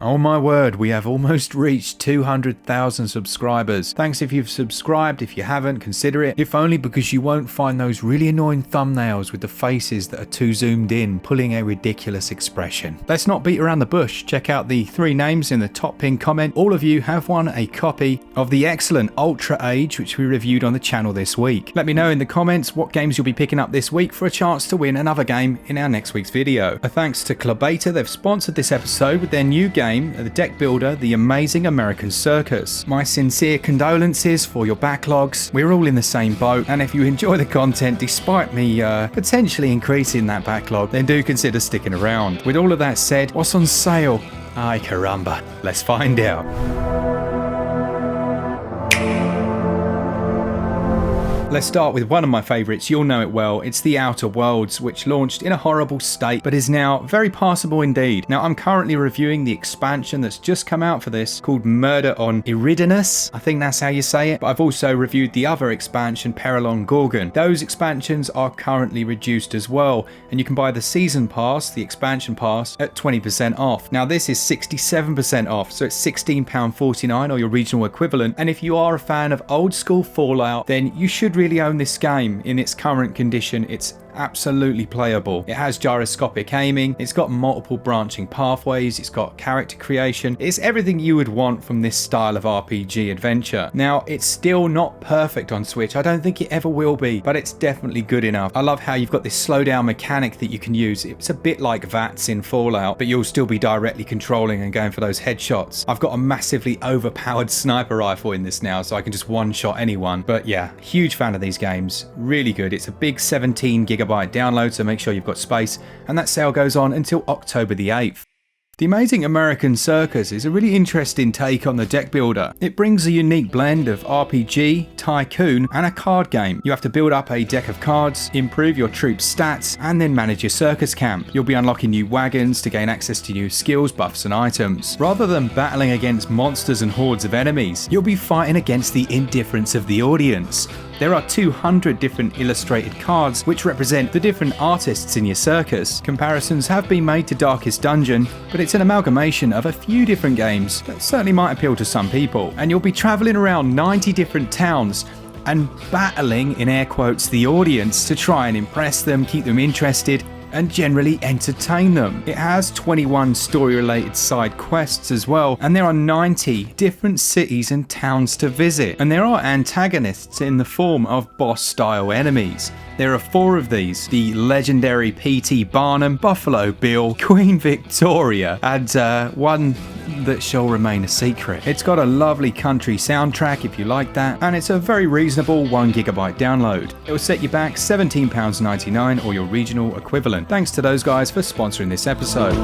Oh my word, we have almost reached 200,000 subscribers. Thanks if you've subscribed. If you haven't, consider it. If only because you won't find those really annoying thumbnails with the faces that are too zoomed in, pulling a ridiculous expression. Let's not beat around the bush. Check out the 3 names in the top pinned comment. All of you have won a copy of the excellent Ultra Age, which we reviewed on the channel this week. Let me know in the comments what games you'll be picking up this week for a chance to win another game in our next week's video. A thanks to Clubata, they've sponsored this episode with their new game, the deck builder, The Amazing American Circus. My sincere condolences for your backlogs. We're all in the same boat, and if you enjoy the content despite me potentially increasing that backlog, then do consider sticking around. With all of that said, what's on sale? Ay caramba, let's find out. Let's start with one of my favourites, you'll know it well. It's The Outer Worlds, which launched in a horrible state, but is now very passable indeed. Now, I'm currently reviewing the expansion that's just come out for this, called Murder on Eridanus. I think that's how you say it. But I've also reviewed the other expansion, Peril on Gorgon. Those expansions are currently reduced as well, and you can buy the Season Pass, the expansion pass, at 20% off. Now, this is 67% off, so it's £16.49 or your regional equivalent. And if you are a fan of old school Fallout, then you should really own this game in its current condition. It's absolutely playable. It has gyroscopic aiming, it's got multiple branching pathways, it's got character creation. It's everything you would want from this style of RPG adventure. Now, it's still not perfect on Switch. I don't think it ever will be, but it's definitely good enough. I love how you've got this slowdown mechanic that you can use. It's a bit like VATS in Fallout, but you'll still be directly controlling and going for those headshots. I've got a massively overpowered sniper rifle in this now, so I can just one-shot anyone. But yeah, huge fan of these games. Really good. It's a big 17 GB download, so make sure you've got space, and that sale goes on until October the 8th. The Amazing American Circus is a really interesting take on the deck builder. It brings a unique blend of RPG, tycoon, and a card game. You have to build up a deck of cards, improve your troops' stats, and then manage your circus camp. You'll be unlocking new wagons to gain access to new skills, buffs, and items. Rather than battling against monsters and hordes of enemies, you'll be fighting against the indifference of the audience. There are 200 different illustrated cards which represent the different artists in your circus. Comparisons have been made to Darkest Dungeon, but it's an amalgamation of a few different games that certainly might appeal to some people. And you'll be travelling around 90 different towns and battling, in air quotes, the audience to try and impress them, keep them interested, and generally entertain them. It has 21 story-related side quests as well, and there are 90 different cities and towns to visit. And there are antagonists in the form of boss-style enemies. There are 4 of these: the legendary P.T. Barnum, Buffalo Bill, Queen Victoria, and one that shall remain a secret. It's got a lovely country soundtrack if you like that, and it's a very reasonable 1 GB download. It will set you back £17.99 or your regional equivalent. Thanks to those guys for sponsoring this episode.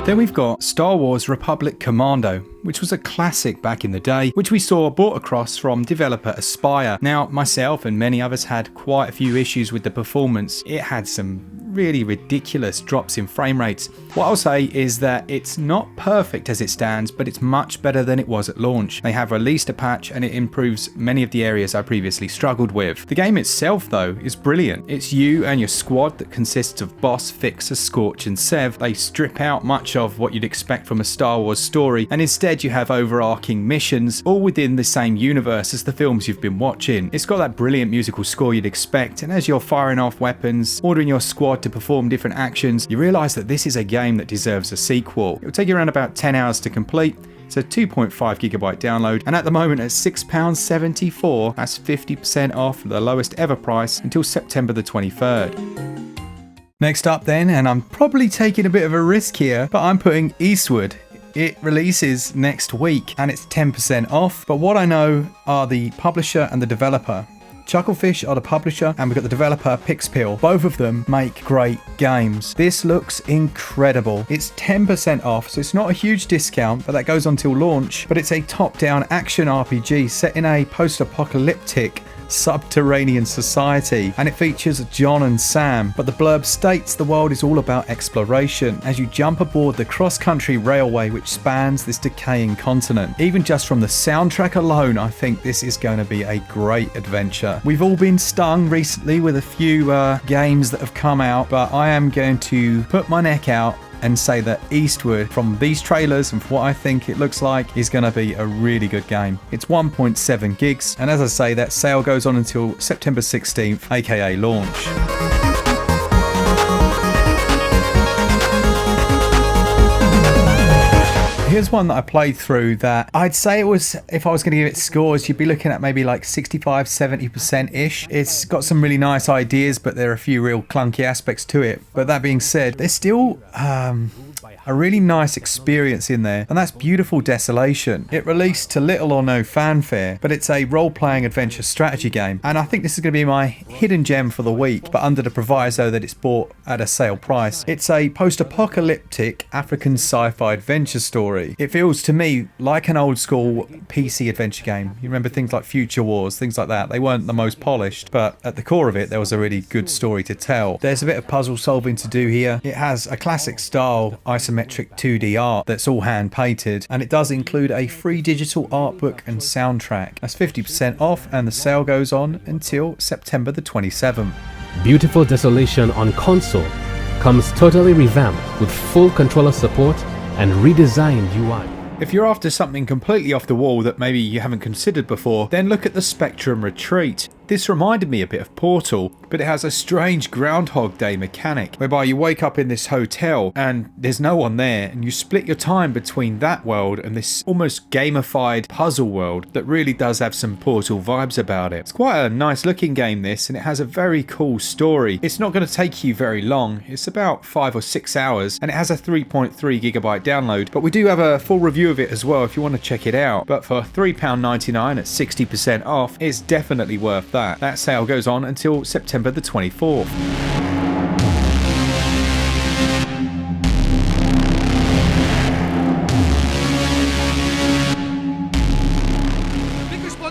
Then we've got Star Wars Republic Commando, which was a classic back in the day, which we saw brought across from developer Aspire. Now, myself and many others had quite a few issues with the performance. It had some really ridiculous drops in frame rates. What I'll say is that it's not perfect as it stands, but it's much better than it was at launch. They have released a patch and it improves many of the areas I previously struggled with. The game itself, though, is brilliant. It's you and your squad that consists of Boss, Fixer, Scorch, and Sev. They strip out much of what you'd expect from a Star Wars story, and instead you have overarching missions, all within the same universe as the films you've been watching. It's got that brilliant musical score you'd expect, and as you're firing off weapons, ordering your squad to perform different actions, you realise that this is a game that deserves a sequel. It'll take you around about 10 hours to complete. It's a 2.5 GB download, and at the moment at £6.74, that's 50% off the lowest ever price until September the 23rd. Next up then, and I'm probably taking a bit of a risk here, but I'm putting Eastwood. It releases next week and it's 10% off, but what I know are the publisher and the developer. Chucklefish are the publisher, and we've got the developer Pixpill. Both of them make great games. This looks incredible. It's 10% off, so it's not a huge discount, but that goes on till launch. But it's a top-down action RPG set in a post-apocalyptic subterranean society, and it features John and Sam, but the blurb states the world is all about exploration as you jump aboard the cross-country railway which spans this decaying continent. Even just from the soundtrack alone, I think this is going to be a great adventure. We've all been stung recently with a few games that have come out, but I am going to put my neck out and say that Eastward, from these trailers and from what I think it looks like, is going to be a really good game. It's 1.7 gigs, and as I say, that sale goes on until September 16th, aka launch. Here's one that I played through that I'd say it was, if I was going to give it scores, you'd be looking at maybe like 65-70%-ish. It's got some really nice ideas, but there are a few real clunky aspects to it. But that being said, there's still a really nice experience in there, and that's Beautiful Desolation. It released to little or no fanfare, but it's a role-playing adventure strategy game, and I think this is going to be my hidden gem for the week, but under the proviso that it's bought at a sale price. It's a post-apocalyptic African sci-fi adventure story. It feels to me like an old-school PC adventure game. You remember things like Future Wars, things like that. They weren't the most polished, but at the core of it, there was a really good story to tell. There's a bit of puzzle solving to do here. It has a classic style isometric 2D art that's all hand painted, and it does include a free digital art book and soundtrack. That's 50% off, and the sale goes on until September the 27th. Beautiful Desolation on console comes totally revamped with full controller support and redesigned UI. If you're after something completely off the wall that maybe you haven't considered before, then look at the Spectrum Retreat. This reminded me a bit of Portal, but it has a strange Groundhog Day mechanic, whereby you wake up in this hotel and there's no one there, and you split your time between that world and this almost gamified puzzle world that really does have some Portal vibes about it. It's quite a nice looking game, this, and it has a very cool story. It's not going to take you very long. It's about 5 or 6 hours, and it has a 3.3 gigabyte download, but we do have a full review of it as well if you want to check it out. But for £3.99 at 60% off, it's definitely worth that. That sale goes on until September the 24th.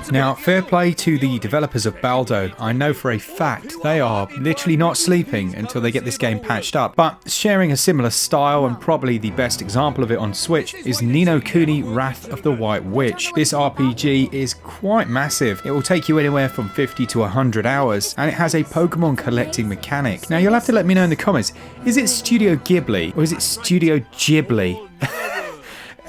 Now, fair play to the developers of Baldo. I know for a fact they are literally not sleeping until they get this game patched up. But sharing a similar style, and probably the best example of it on Switch, is Ni no Kuni Wrath of the White Witch. This RPG is quite massive. It will take you anywhere from 50 to 100 hours, and it has a Pokemon collecting mechanic. Now, you'll have to let me know in the comments, is it Studio Ghibli or is it Studio Jibbly?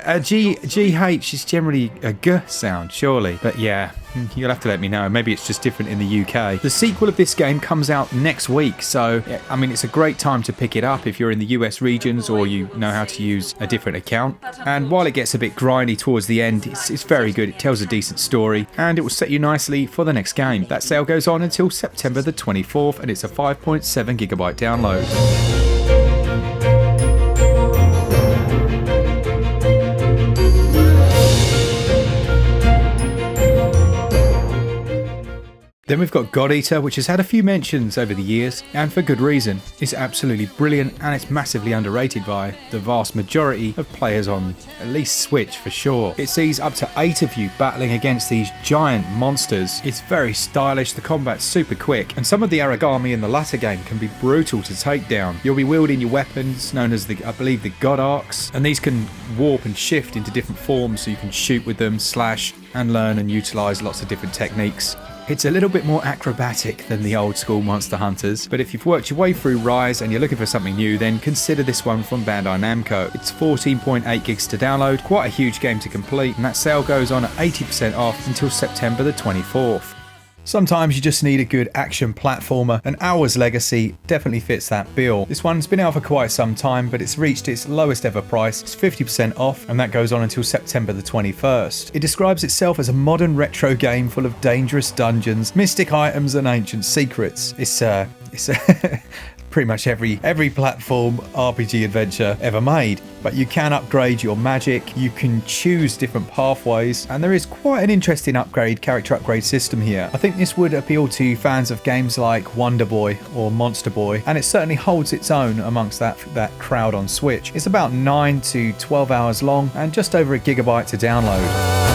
GH is generally a G sound, surely. But yeah, you'll have to let me know. Maybe it's just different in the UK. The sequel of this game comes out next week, so I mean, it's a great time to pick it up if you're in the US regions or you know how to use a different account. And while it gets a bit grindy towards the end, it's very good. It tells a decent story, and it will set you nicely for the next game. That sale goes on until September the 24th, and it's a 5.7 gigabyte download. Then we've got God Eater, which has had a few mentions over the years, and for good reason. It's absolutely brilliant, and it's massively underrated by the vast majority of players on at least Switch for sure. It sees up to 8 of you battling against these giant monsters. It's very stylish, the combat's super quick, and some of the origami in the latter game can be brutal to take down. You'll be wielding your weapons, known as I believe the God Arcs, and these can warp and shift into different forms, so you can shoot with them, slash, and learn and utilise lots of different techniques. It's a little bit more acrobatic than the old school Monster Hunters, but if you've worked your way through Rise and you're looking for something new, then consider this one from Bandai Namco. It's 14.8 gigs to download, quite a huge game to complete, and that sale goes on at 80% off until September the 24th. Sometimes you just need a good action platformer, and Alwa's Legacy definitely fits that bill. This one's been out for quite some time, but it's reached its lowest ever price. It's 50% off, and that goes on until September the 21st. It describes itself as a modern retro game full of dangerous dungeons, mystic items, and ancient secrets. It's pretty much every platform RPG adventure ever made. But you can upgrade your magic, you can choose different pathways, and there is quite an interesting character upgrade system here. I think this would appeal to fans of games like Wonder Boy or Monster Boy, and it certainly holds its own amongst that crowd on Switch. It's about 9 to 12 hours long and just over a gigabyte to download.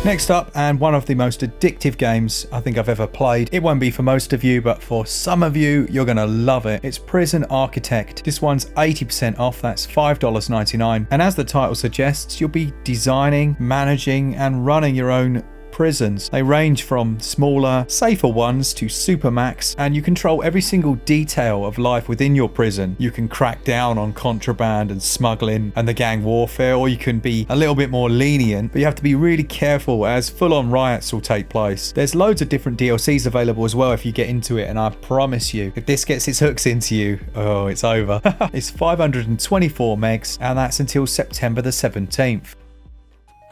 Next up, and one of the most addictive games I think I've ever played. It won't be for most of you, but for some of you, you're going to love it. It's Prison Architect. This one's 80% off, that's $5.99. And as the title suggests, you'll be designing, managing, and running your own prisons. They range from smaller, safer ones to supermax, and you control every single detail of life within your prison. You can crack down on contraband and smuggling and the gang warfare, or you can be a little bit more lenient, but you have to be really careful as full-on riots will take place. There's loads of different DLCs available as well if you get into it, and I promise you, if this gets its hooks into you, oh, it's over. It's 524 megs, and that's until September the 17th.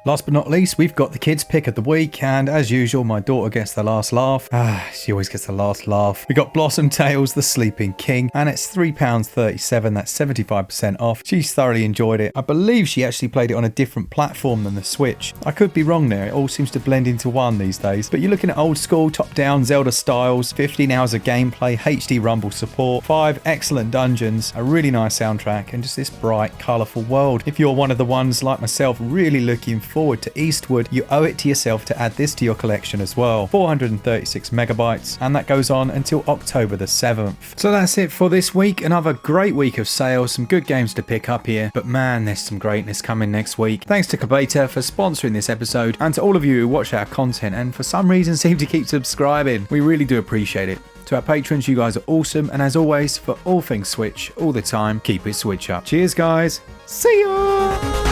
Last but not least, we've got the kids' pick of the week, and as usual, my daughter gets the last laugh. She always gets the last laugh. We got Blossom Tales, The Sleeping King, and it's £3.37. That's 75% off. She's thoroughly enjoyed it. I believe she actually played it on a different platform than the Switch. I could be wrong there. It all seems to blend into one these days. But you're looking at old school, top-down Zelda styles, 15 hours of gameplay, HD Rumble support, 5 excellent dungeons, a really nice soundtrack, and just this bright, colourful world. If you're one of the ones like myself really looking forward to Eastwood, you owe it to yourself to add this to your collection as well. 436 megabytes, and that goes on until October the 7th. So that's it for this week. Another great week of sales, some good games to pick up here, but man, there's some greatness coming next week. Thanks to Commando for sponsoring this episode, and to all of you who watch our content and for some reason seem to keep subscribing. We really do appreciate it. To our patrons, you guys are awesome, and as always, for all things Switch, all the time, keep it Switch up. Cheers guys, see ya!